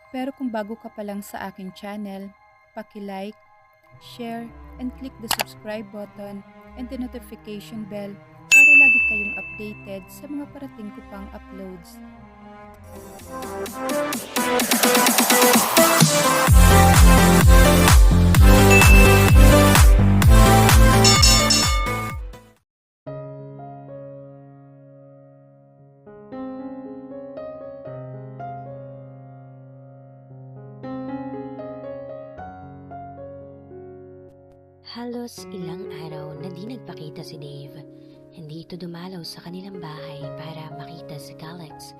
Pero kung bago ka pa lang sa aking channel, paki-like, share, and click the subscribe button and the notification bell para lagi kayong updated sa mga parating ko pang uploads. Halos ilang araw na di nagpakita si Dave. Hindi ito dumalaw sa kanilang bahay para makita si Alex.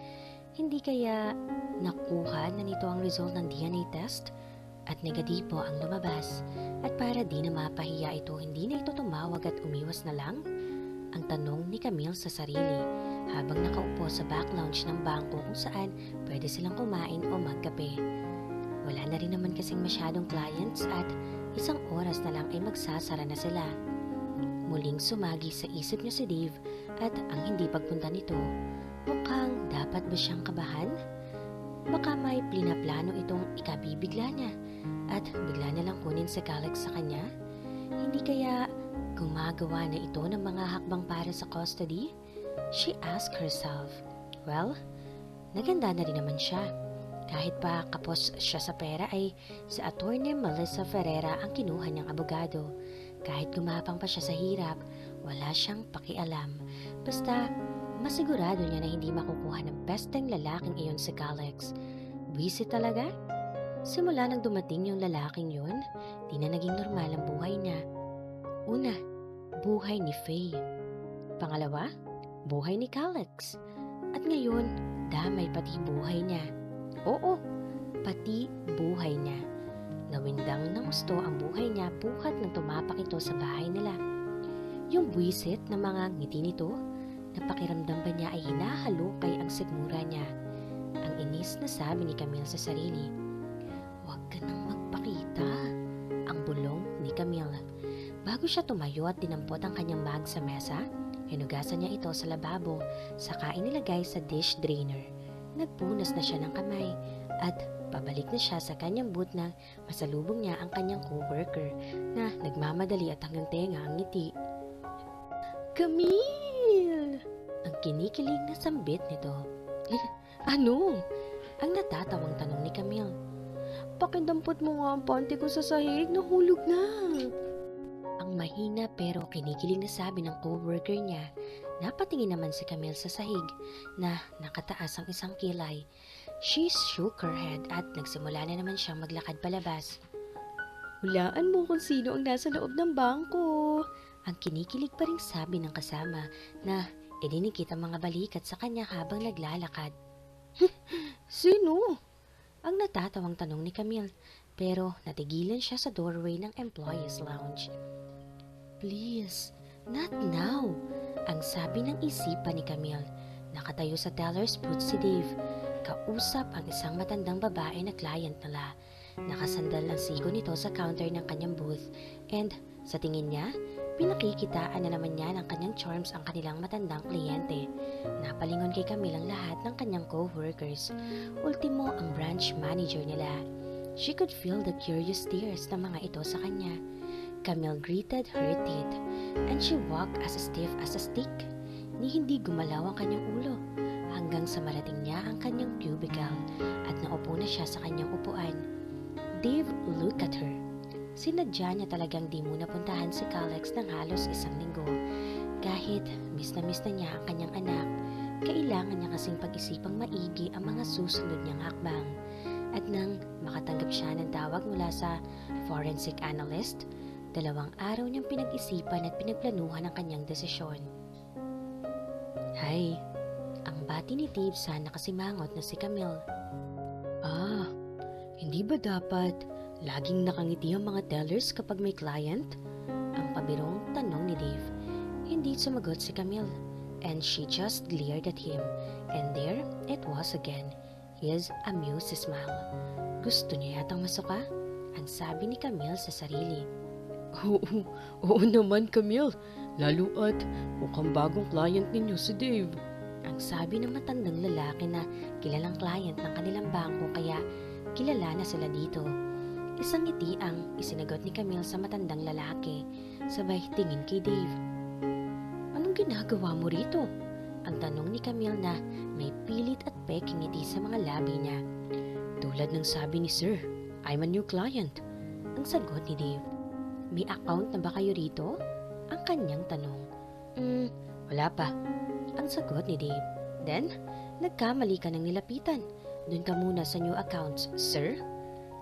Hindi kaya nakuha na nito ang result ng DNA test? At negatibo ang lumabas. At para di na mapahiya ito, hindi na ito tumawag at umiwas na lang? Ang tanong ni Camille sa sarili habang nakaupo sa back lounge ng bangko kung saan pwede silang kumain o magkape. Wala na rin naman kasing masyadong clients at isang oras na lang ay magsasara na sila. Muling sumagi sa isip niya si Dave at ang hindi pagpunta nito, mukhang dapat ba siyang kabahan? Baka may plano itong ikabibigla niya at bigla na lang kunin si Alex sa kanya? Hindi kaya gumagawa na ito ng mga hakbang para sa custody? She asked herself. Well, naganda na rin naman siya. Kahit pa kapos siya sa pera ay si Attorney Melissa Ferreira ang kinuha niyang abogado. Kahit gumapang pa siya sa hirap, wala siyang pakialam. Basta masigurado niya na hindi makukuha ng besteng lalaking iyon si Alex. Busy talaga? Simula nang dumating yung lalaking yun, di na naging normal ang buhay niya. Una, buhay ni Faye. Pangalawa, buhay ni Alex. At ngayon, damay pati buhay niya. Oo, pati buhay niya. Nawindang ng gusto ang buhay niya buhat nang tumapak ito sa bahay nila. Yung buwisit na mga ngiti nito, napakiramdam ba niya ay hinahalukay ang sigmura niya. Ang inis na sabi ni Camille sa sarili. Huwag ka nang magpakita, ang bulong ni Camille. Bago siya tumayo at dinampot ang kanyang bag sa mesa, hinugasan niya ito sa lababo, saka inilagay sa dish drainer. Nagpunas na siya ng kamay at pabalik na siya sa kanyang booth nang masalubong niya ang kanyang co-worker na nagmamadali at hanggang tenga ang ngiti. Camille! Ang kinikilig na sambit nito. Ano? Ang natatawang tanong ni Camille. Pakidampot mo nga ang panty ko sa sahig, nahulog na. Ang mahina pero kinikilig na sabi ng co-worker niya. Napatingin naman si Camille sa sahig na nakataas ang isang kilay. She shook her head at nagsimula na naman siyang maglakad palabas. Hulaan mo kung sino ang nasa loob ng bangko. Ang kinikilig pa ring sabi ng kasama na idinikit ang mga balikat sa kanya habang naglalakad. Sino? Ang natatawang tanong ni Camille pero natigilan siya sa doorway ng employees lounge. Please, not now. Ang sabi ng isipan ni Camille. Nakatayo sa teller's booth si Dave. Kausap ang isang matandang babae na client nila. Nakasandal ang sigo nito sa counter ng kanyang booth and sa tingin niya, pinakikitaan na naman niya ng kanyang charms ang kanilang matandang kliyente. Napalingon kay Camille ang lahat ng kanyang co-workers. Ultimo ang branch manager nila. She could feel the curious stares ng mga ito sa kanya. Camille greeted her teeth and she walked as stiff as a stick. Ni hindi gumalaw ang kanyang ulo hanggang sa marating niya ang kanyang cubicle at naupo na siya sa kanyang upuan. Dave looked at her. Sinadya niya talagang di muna puntahan si Alex ng halos isang linggo. Kahit miss na niya ang kanyang anak, kailangan niya kasing pag-isipang maigi ang mga susunod niyang hakbang. At nang makatanggap siya ng tawag mula sa forensic analyst, 2 araw niyang pinag-isipan at pinagplanuhan ang kanyang desisyon. Hay, ang bati ni Dave sa nakasimangot na si Camille. Hindi ba dapat laging nakangiti ang mga tellers kapag may client? Ang pabirong tanong ni Dave. Hindi sumagot si Camille and she just glared at him and there it was again, his amused smile. Gusto niya yatang masuka? Ang sabi ni Camille sa sarili. Oo naman Camille, lalo at mukhang bagong client ninyo si Dave. Ang sabi ng matandang lalaki na kilalang client ng kanilang bangko kaya kilala na sila dito. Isang ngiti ang isinagot ni Camille sa matandang lalaki, sabay tingin kay Dave. Anong ginagawa mo rito? Ang tanong ni Camille na may pilit at peking ngiti sa mga labi niya. Tulad ng sabi ni Sir, I'm a new client. Ang sagot ni Dave. May account na ba kayo rito? Ang kanyang tanong. Wala pa. Ang sagot ni Dave. Then, nagkamali ka ng nilapitan. Doon ka muna sa new accounts, sir?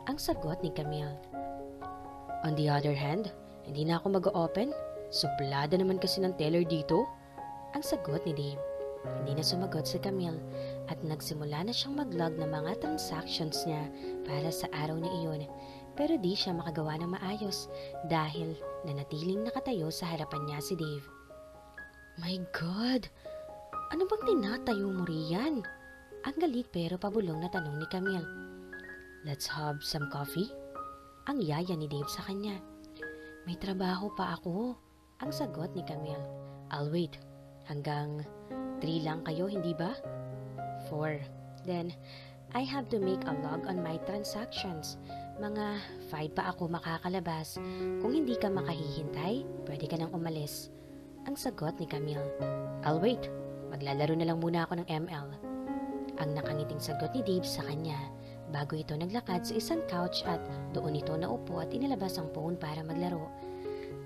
Ang sagot ni Camille. On the other hand, hindi na ako mag-open. Suplada naman kasi ng teller dito. Ang sagot ni Dave. Hindi na sumagot si Camille at nagsimula na siyang mag-log ng mga transactions niya para sa araw na iyon. Pero di siya makagawa ng maayos dahil nanatiling nakatayo sa harapan niya si Dave. My God! Ano bang tinatayo mo riyan? Ang galit pero pabulong na tanong ni Camille. Let's have some coffee? Ang yaya ni Dave sa kanya. May trabaho pa ako. Ang sagot ni Camille. I'll wait. Hanggang 3 lang kayo, hindi ba? 4. Then, I have to make a log on my transactions. Mga 5 pa ako makakalabas. Kung hindi ka makahihintay, pwede ka nang umalis. Ang sagot ni Camille. I'll wait. Maglalaro na lang muna ako ng ML. Ang nakangiting sagot ni Dave sa kanya bago ito naglakad sa isang couch at doon ito naupo at inilabas ang phone para maglaro.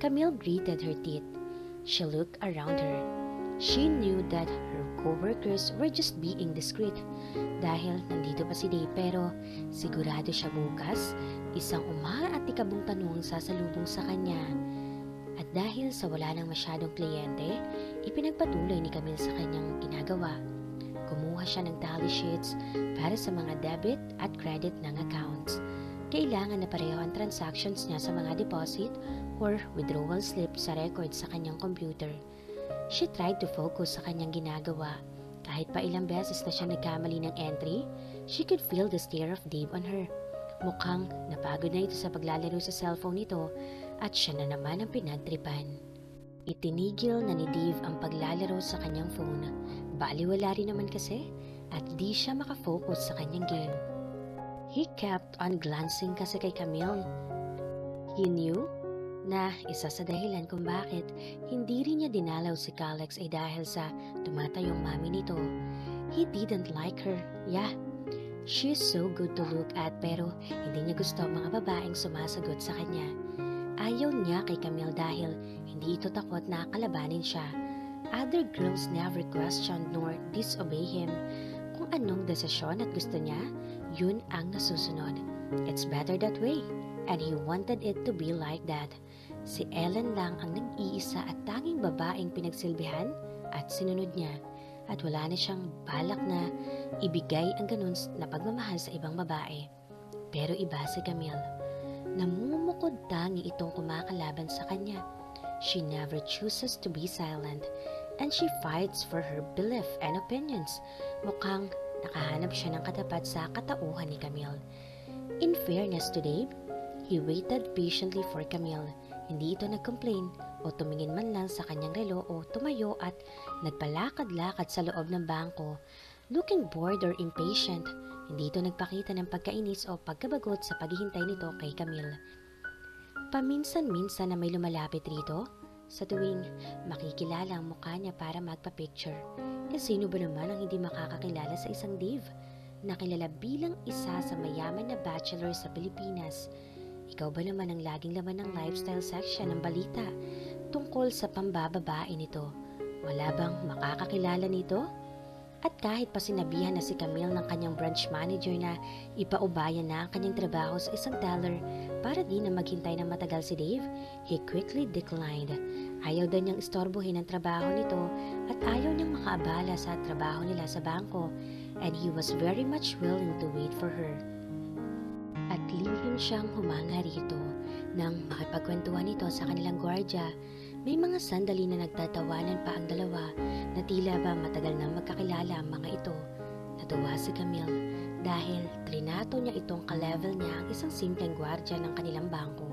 Camille gritted her teeth. She looked around her. She knew that her co-workers were just being discreet dahil nandito pa si Dave pero sigurado siya bukas isang umaatikabong tanong sasalubong sa kanya. At dahil sa wala nang masyadong kliyente, ipinagpatuloy ni Camille sa kanyang ginagawa. Kumuha siya ng tally sheets para sa mga debit at credit ng accounts. Kailangan na pareho ang transactions niya sa mga deposit or withdrawal slip sa record sa kanyang computer. She tried to focus sa kanyang ginagawa. Kahit pa ilang beses na siya nagkamali ng entry, she could feel the stare of Dave on her. Mukhang napagod na ito sa paglalaro sa cellphone nito at siya na naman ang pinagtripan. Itinigil na ni Dave ang paglalaro sa kanyang phone. Baliwala rin naman kasi at di siya makafocus sa kanyang game. He kept on glancing kasi kay Camille. He knew na isa sa dahilan kung bakit hindi rin niya dinalaw si Calex ay dahil sa tumatayong mami nito. He didn't like her. Yeah, she's so good to look at pero hindi niya gusto ang mga babaeng sumasagot sa kanya. Ayaw niya kay Camille dahil hindi ito takot na kalabanin siya. Other girls never questioned nor disobey him. Kung anong desisyon at gusto niya, yun ang nasusunod. It's better that way. And he wanted it to be like that. Si Ellen lang ang nag-iisa at tanging babaeng pinagsilbihan at sinunod niya. At wala na siyang balak na ibigay ang ganun na pagmamahal sa ibang babae. Pero iba si Camille. Namumukod tangi itong kumakalaban sa kanya. She never chooses to be silent and she fights for her belief and opinions. Mukhang nakahanap siya ng katapat sa katauhan ni Camille. In fairness to Dave, he waited patiently for Camille. Hindi ito nag-complain o tumingin man lang sa kanyang relo o tumayo at nagpalakad-lakad sa loob ng bangko. Looking bored or impatient, hindi ito nagpakita ng pagkainis o pagkabagot sa paghihintay nito kay Camille. Paminsan-minsan na may lumalapit rito, sa tuwing makikilala ang mukha niya para magpa-picture. E sino ba naman ang hindi makakakilala sa isang Dave na kilala bilang isa sa mayaman na bachelor sa Pilipinas? Ikaw ba naman ang laging laman ng lifestyle section ng balita tungkol sa pambababae nito? Wala bang makakakilala nito? At kahit pa sinabihan na si Camille ng kanyang branch manager na ipaubayan na ang kanyang trabaho sa isang teller para di na maghintay ng matagal si Dave, he quickly declined. Ayaw daw niyang istorbohin ang trabaho nito at ayaw niyang makaabala sa trabaho nila sa bangko and he was very much willing to wait for her. At lihim siyang humanga rito nang makipagkwentuhan ito sa kanilang gwardya. May mga sandali na nagtatawanan pa ang dalawa na tila ba matagal na magkakilala ang mga ito. Natuwa si Camille dahil trinato niya itong ka-level niya ang isang simpleng gwardya ng kanilang bangko.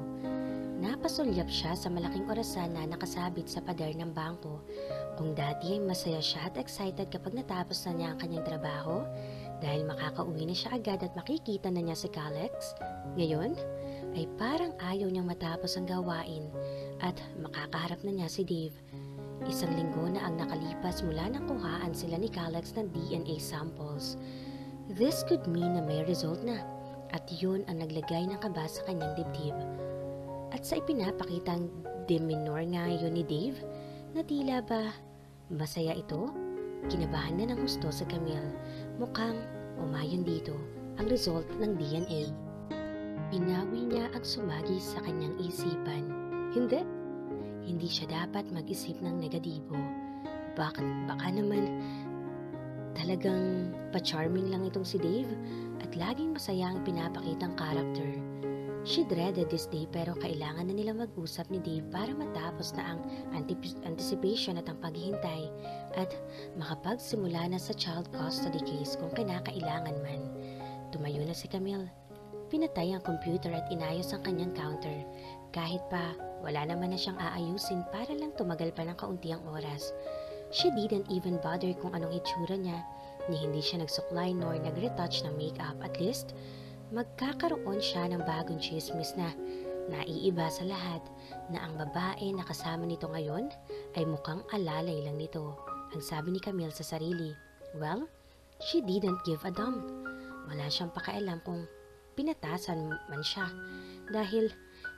Napasulyap siya sa malaking orasan na nakasabit sa pader ng bangko. Kung dati ay masaya siya at excited kapag natapos na niya ang kanyang trabaho, dahil makakauwi na siya agad at makikita na niya si Calex. Ngayon ay parang ayaw niyang matapos ang gawain at makakaharap na niya si Dave. Isang linggo na ang nakalipas mula nang kuhaan sila ni Calex ng DNA samples. This could mean na may result na, at yun ang naglagay ng kaba sa kanyang dibdib. At sa ipinapakitang demeanor nga yun ni Dave, na tila ba masaya ito, kinabahan na ng husto sa Camille. Mukhang umayon dito ang result ng DNA. Pinawi niya ang sumagi sa kanyang isipan. Hindi siya dapat mag-isip ng negatibo. Baka naman talagang pa-charming lang itong si Dave at laging masaya ang pinapakitang character. She dreaded this day pero kailangan na nila mag-usap ni Dave para matapos na ang anticipation at ang paghihintay at makapagsimula na sa child custody case kung kinakailangan man. Tumayo na si Camille. Pinatay ang computer at inayos ang kanyang counter. Kahit pa wala naman na siyang aayusin para lang tumagal pa ng kauntiang oras. She didn't even bother kung anong itsura niya, ni hindi siya nagsuklay nor nag-retouch ng makeup. At least, magkakaroon siya ng bagong chismis na naiiba sa lahat na ang babae na kasama nito ngayon ay mukhang alalay lang nito. Ang sabi ni Camille sa sarili. Well, she didn't give a damn. Wala siyang pakialam kung pinatasan man siya dahil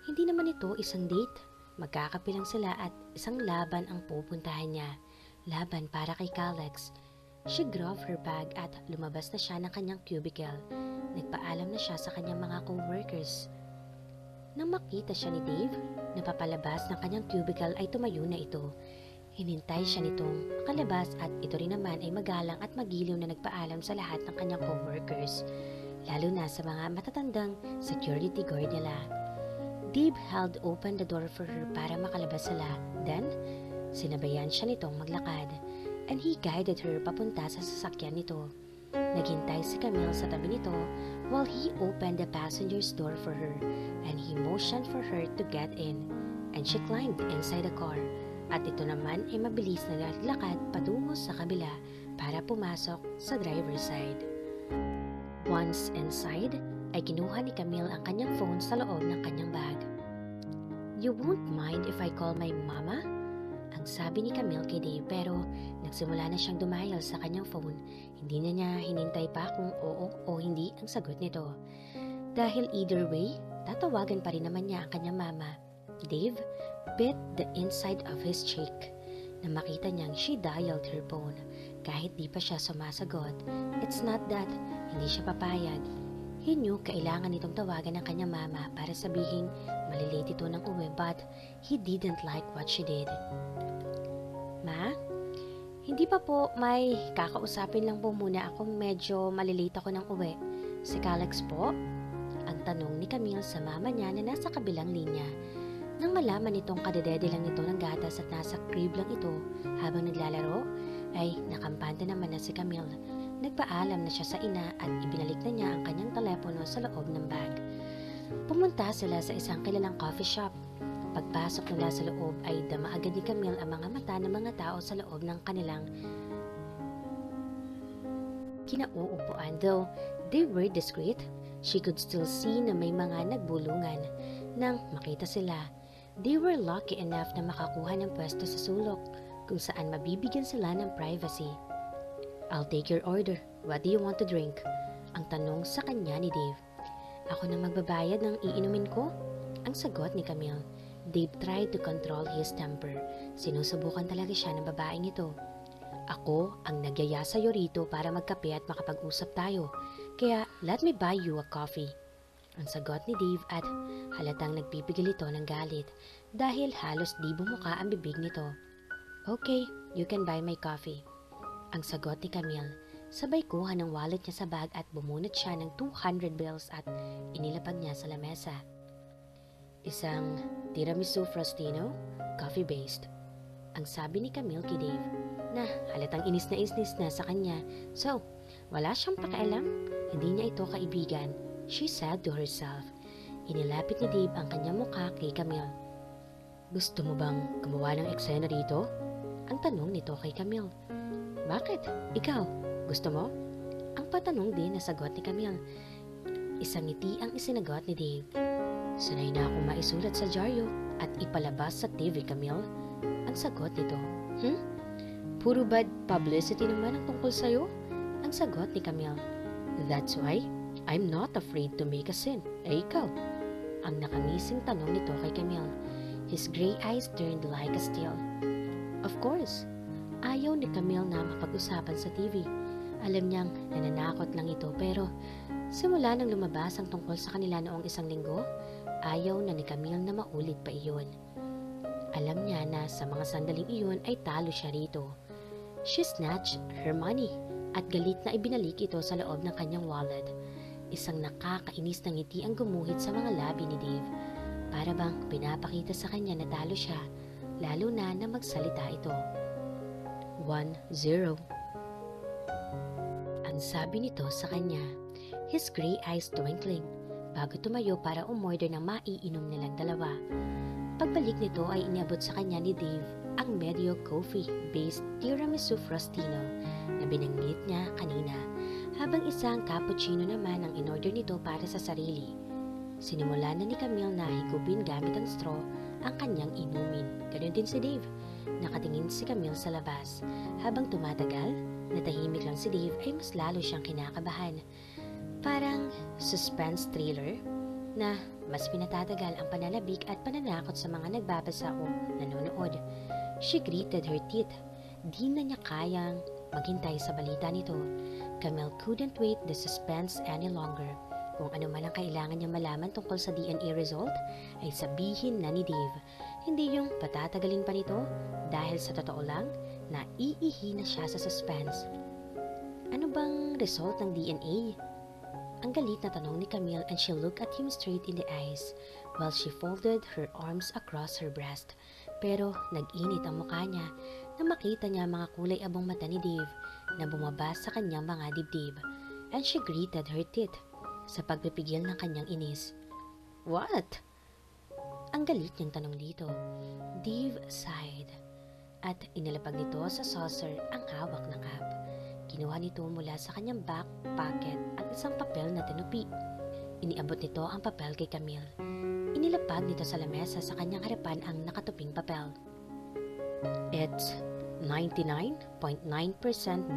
hindi naman ito isang date. Magkakapilang sila at isang laban ang pupuntahan niya. Laban para kay Calex. She grabbed her bag at lumabas na siya ng kanyang cubicle. Nagpaalam na siya sa kanyang mga co-workers. Nang makita siya ni Dave na papalabas ng kanyang cubicle ay tumayo na ito. Hinintay siya nitong makalabas at ito rin naman ay magalang at magiliw na nagpaalam sa lahat ng kanyang co-workers, lalo na sa mga matatandang security guard nila. Dave held open the door for her para makalabas sila. Then, sinabayan siya nitong maglakad and he guided her papunta sa sasakyan nito. Naghintay si Camille sa tabi nito while he opened the passenger's door for her and he motioned for her to get in and she climbed inside the car at ito naman ay mabilis na naglakad patungo sa kabila para pumasok sa driver's side. Once inside, ay kinuha ni Camille ang kanyang phone sa loob ng kanyang bag. You won't mind if I call my mama? Ang sabi ni Camille kay Dave pero nagsimula na siyang dumayal sa kanyang phone. Hindi na niya hinintay pa kung oo o hindi ang sagot nito. Dahil either way, tatawagan pa rin naman niya ang kanyang mama. Dave bit the inside of his cheek na makita niyang she dialed her phone. Kahit di pa siya sumasagot, it's not that hindi siya papayag. He knew kailangan itong tawagan ng kanyang mama para sabihin malilate ito ng uwi but he didn't like what she did. Ma? Hindi pa po, may kakausapin lang po muna ako, medyo malilate ako ng uwi. Si Calex po? Ang tanong ni Camille sa mama niya na nasa kabilang linya. Nang malaman nitong kadedede lang ito ng gatas at nasa crib lang ito habang naglalaro, ay nakampante naman na si Camille. Nagpaalam na siya sa ina at ibinalik na niya ang kanyang telepono sa loob ng bag. Pumunta sila sa isang kilalang coffee shop. Pagpasok nila sa loob ay dama agad ni Camille ang mga mata ng mga tao sa loob ng kanilang kinauupuan. Though they were discreet, she could still see na may mga nagbulungan. Nang makita sila, they were lucky enough na makakuha ng pwesto sa sulok kung saan mabibigyan sila ng privacy. I'll take your order. What do you want to drink? Ang tanong sa kanya ni Dave. Ako na magbabayad ng iinumin ko? Ang sagot ni Camille. Dave tried to control his temper. Sinusubukan talaga siya ng babaeng ito. Ako ang nagyaya sa'yo rito para magkape at makapag-usap tayo. Kaya let me buy you a coffee. Ang sagot ni Dave at halatang nagpipigil ito ng galit dahil halos di bumuka ang bibig nito. Okay, you can buy my coffee. Ang sagot ni Camille. Sabay kuha ng wallet niya sa bag at bumunot siya ng 200 bills at inilapag niya sa lamesa. Isang tiramisu frostino, coffee-based. Ang sabi ni Camille kay Dave na halatang inis na sa kanya. So, wala siyang pakialam. Hindi niya ito kaibigan. She said to herself. Inilapit ni Dave ang kanyang mukha kay Camille. Gusto mo bang gumawa ng eksena rito? Ang tanong nito kay Camille. Bakit? Ikaw? Gusto mo? Ang patanong din na sagot ni Camille. Isang ngiti ang isinagot ni Dave. Sanay na akong maisulat sa dyaryo at ipalabas sa TV, Camille. Ang sagot nito. Puro bad publicity naman ang tungkol sa'yo? Ang sagot ni Camille. That's why I'm not afraid to make a scene. Ikaw? Ang nakangising tanong nito kay Camille. His gray eyes turned like a steel. Of course. Ayaw ni Camille na mapag-usapan sa TV. Alam niyang nananakot lang ito pero simula nang lumabas ang tungkol sa kanila noong isang linggo, ayaw na ni Camille na maulit pa iyon. Alam niya na sa mga sandaling iyon ay talo siya rito. She snatched her money at galit na ibinalik ito sa loob ng kanyang wallet. Isang nakakainis na ngiti ang gumuhit sa mga labi ni Dave. Para bang pinapakita sa kanya na talo siya, lalo na magsalita ito. 1-0. Ang sabi nito sa kanya, his gray eyes twinkling, bago tumayo para umorder ng maiinom nilang dalawa. Pagbalik nito ay iniabot sa kanya ni Dave ang Medio Coffee-based tiramisu frostino na binanggit niya kanina, habang isang cappuccino naman ang inorder nito para sa sarili. Sinimulan na ni Camille na higupin gamit ang straw ang kanyang inumin. Ganun din si Dave. Nakatingin si Camille sa labas. Habang tumatagal, natahimik lang si Dave ay mas lalo siyang kinakabahan. Parang suspense thriller na mas pinatatagal ang pananabik at pananakot sa mga nagbabasa o nanonood. She gritted her teeth. Di na niya kayang maghintay sa balita nito. Camille couldn't wait the suspense any longer. Kung ano man ang kailangan niya malaman tungkol sa DNA result, ay sabihin na ni Dave. Hindi yung patatagalin pa nito dahil sa totoo lang na iihi na siya sa suspense. Ano bang result ng DNA? Ang galit na tanong ni Camille and she looked at him straight in the eyes while she folded her arms across her breast. Pero nag-init ang mukha niya na makita niya mga kulay abong mata ni Dave na bumabas sa kanyang mga dibdib. And she gritted her teeth sa pagpipigil ng kanyang inis. What? Ang galit niyang tanong dito. Dave sighed at inilapag nito sa saucer ang hawak na cup. Kinuha nito mula sa kanyang back pocket ang isang papel na tinupi. Iniabot nito ang papel kay Camille. Inilapag nito sa lamesa sa kanyang harapan ang nakatuping papel. It's 99.9%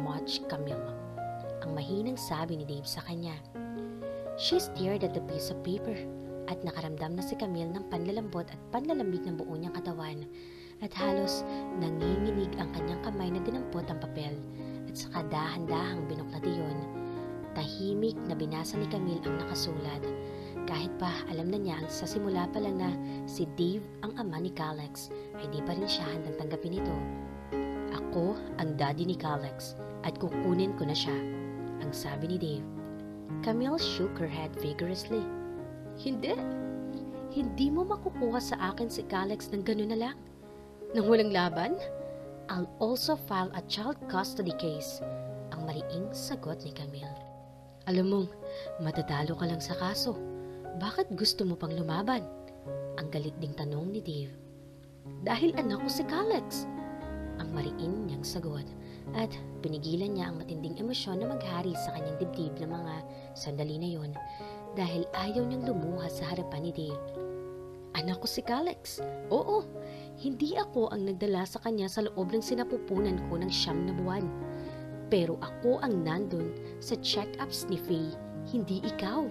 much, Camille. Ang mahinang sabi ni Dave sa kanya. She stared at the piece of paper at nakaramdam na si Camille ng panlalambot at panlalamig ng buo niyang katawan at halos nanginginig ang kanyang kamay na dinampot ang papel at saka dahan-dahang binuklat iyon. Tahimik na binasa ni Camille ang nakasulat. Kahit pa alam na niya sa simula pa lang na si Dave ang ama ni Calex ay di pa rin siya handang tanggapin ito. Ako ang daddy ni Calex at kukunin ko na siya, ang sabi ni Dave. Camille shook her head vigorously. Hindi. Hindi mo makukuha sa akin si Calex ng gano'n na lang. Nang walang laban? I'll also file a child custody case. Ang mariing sagot ni Camille. Alam mong, matatalo ka lang sa kaso. Bakit gusto mo pang lumaban? Ang galit ding tanong ni Dave. Dahil anak ko si Calex. Ang mariin niyang sagot. At pinigilan niya ang matinding emosyon na maghari sa kanyang dibdib ng mga sandali na yon dahil ayaw niyang lumuha sa harapan ni Dave. Anak ko si Calex. Oo, hindi ako ang nagdala sa kanya sa loob ng sinapupunan ko ng 9 na buwan. Pero ako ang nandun sa check-ups ni Faye, hindi ikaw.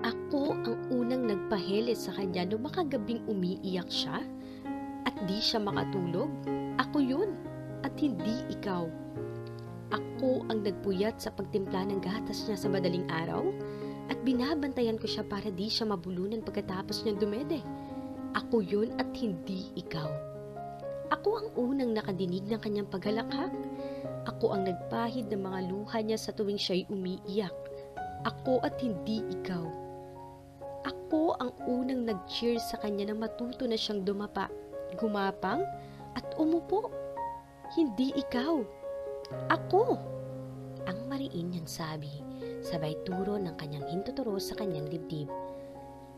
Ako ang unang nagpahele sa kanya noong makagabing umiiyak siya at di siya makatulog. Ako yun. At hindi ikaw. Ako ang nagpuyat sa pagtimpla ng gatas niya sa madaling araw at binabantayan ko siya para di siya mabulunan pagkatapos niyang dumede. Ako yun at hindi ikaw. Ako ang unang nakadinig ng kanyang paghalakhak. Ako ang nagpahid ng mga luha niya sa tuwing siya'y umiiyak. Ako at hindi ikaw. Ako ang unang nag-cheer sa kanya nang matuto na siyang dumapa, gumapang at umupo. Hindi ikaw. Ako. Ang mariin niyang sabi, sabay turo ng kanyang hintuturo sa kanyang dibdib.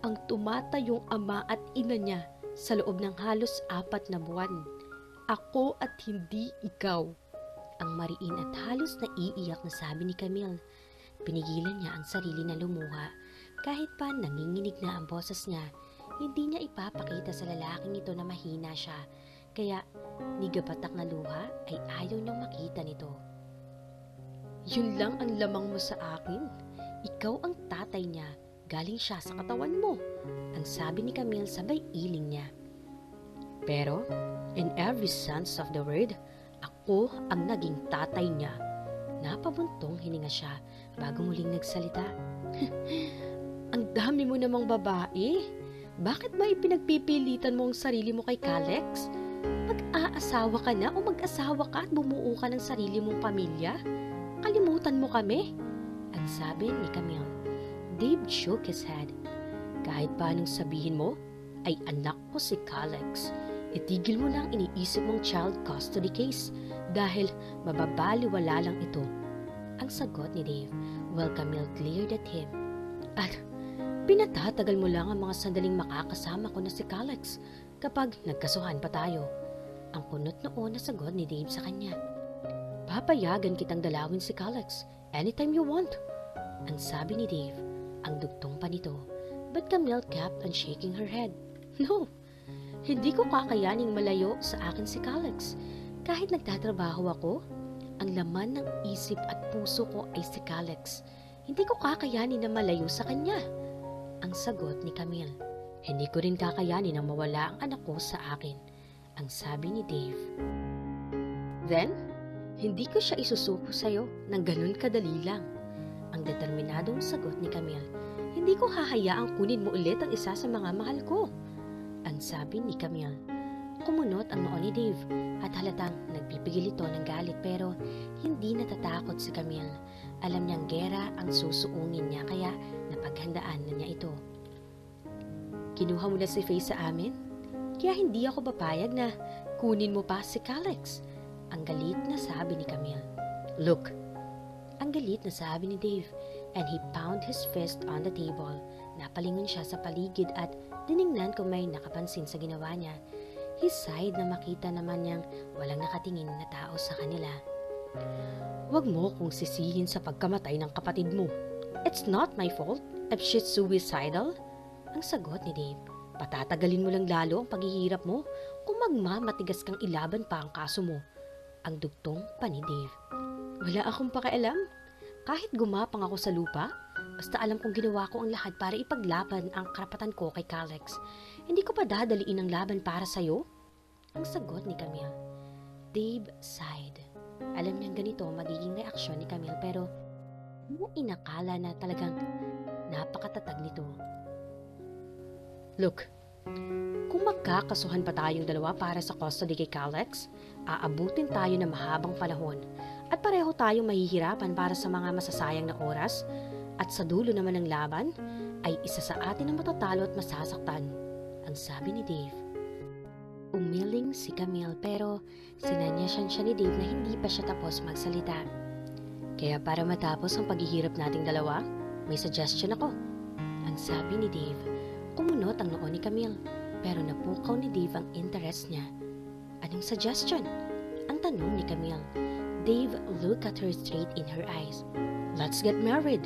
Ang tumatayong ama at ina niya sa loob ng halos 4 na buwan. Ako at hindi ikaw. ang mariin at halos naiiyak na sabi ni Camille. Pinigilan niya ang sarili na lumuha. Kahit pa nanginginig na ang boses niya, hindi niya ipapakita sa lalaking ito na mahina siya. Kaya nigapatak na luha ay ayaw niyang makita nito. Yun lang ang lamang mo sa akin. Ikaw ang tatay niya. Galing siya sa katawan mo. Ang sabi ni Camille sabay iling niya. Pero, in every sense of the word, ako ang naging tatay niya. Napabuntong hininga siya bago muling nagsalita. Ang dami mo namang babae. Bakit ba ipinagpipilitan mo ang sarili mo kay Calex? Mag-aasawa ka na o mag-asawa ka at bumuo ka ng sarili mong pamilya? Kalimutan mo kami? Ang sabi ni Camille. Dave shook his head. Kahit pa anong sabihin mo, ay anak ko si Calex. Itigil mo na ang iniisip mong child custody case dahil mababaliwala lang ito. Ang sagot ni Dave while Camille glared at him. At pinatatagal mo lang ang mga sandaling makakasama ko na si Calex kapag nagkasuhan pa tayo. Ang kunot noon na sagot ni Dave sa kanya. Papayagan kitang dalawin si Calex anytime you want. Ang sabi ni Dave, ang dugtong pa nito. But Camille kept on shaking her head. No, hindi ko kakayaning malayo sa akin si Calex. Kahit nagtatrabaho ako, ang laman ng isip at puso ko ay si Calex. Hindi ko kakayanin na malayo sa kanya. Ang sagot ni Camille. Hindi ko rin kakayanin na mawala ang anak ko sa akin. Ang sabi ni Dave. Then, hindi ko siya isusuko sa'yo ng ganun kadali lang. Ang determinadong sagot ni Camille. Hindi ko hahayaang kunin mo ulit ang isa sa mga mahal ko. Ang sabi ni Camille. Kumunot ang noo ni Dave at halatang nagpipigil ito ng galit pero hindi natatakot si Camille. Alam niyang gera ang susuungin niya kaya napaghandaan na niya ito. Kinuha mo na si Faye sa amin? Kaya hindi ako papayag na kunin mo pa si Calex. Ang galit na sabi ni Camille. Look, ang galit na sabi ni Dave and he pounded his fist on the table. Napalingon siya sa paligid at diningnan kung may nakapansin sa ginawa niya. He sighed na makita naman niyang walang nakatingin na tao sa kanila. Huwag mo kong sisihin sa pagkamatay ng kapatid mo. It's not my fault if she's suicidal. Ang sagot ni Dave. Patatagalin mo lang lalo ang paghihirap mo kung magmamatigas kang ilaban pa ang kaso mo. Ang dugtong pa ni Dave. Wala akong pakialam. Kahit gumapang ako sa lupa, basta alam kong ginawa ko ang lahat para ipaglaban ang karapatan ko kay Calex. Hindi ko pa dadaliin ang laban para sa'yo? Ang sagot ni Camille. Dave sighed. Alam niyang ganito magiging reaksyon ni Camille pero hindi inakala na talagang napakatatag nito. Look, kung magkakasuhan pa tayong dalawa para sa custody kay Calex, aabutin tayo ng mahabang panahon at pareho tayong mahihirapan para sa mga masasayang na oras at sa dulo naman ng laban ay isa sa atin ang matatalo at masasaktan. Ang sabi ni Dave. Umiling si Camille pero sinanyasyan siya ni Dave na hindi pa siya tapos magsalita. Kaya para matapos ang paghihirap nating dalawa, may suggestion ako. Ang sabi ni Dave. Kumunot ang noo ni Camille pero napukaw ni Dave ang interest niya. Anong suggestion? Ang tanong ni Camille. Dave looked at her straight in her eyes. Let's get married.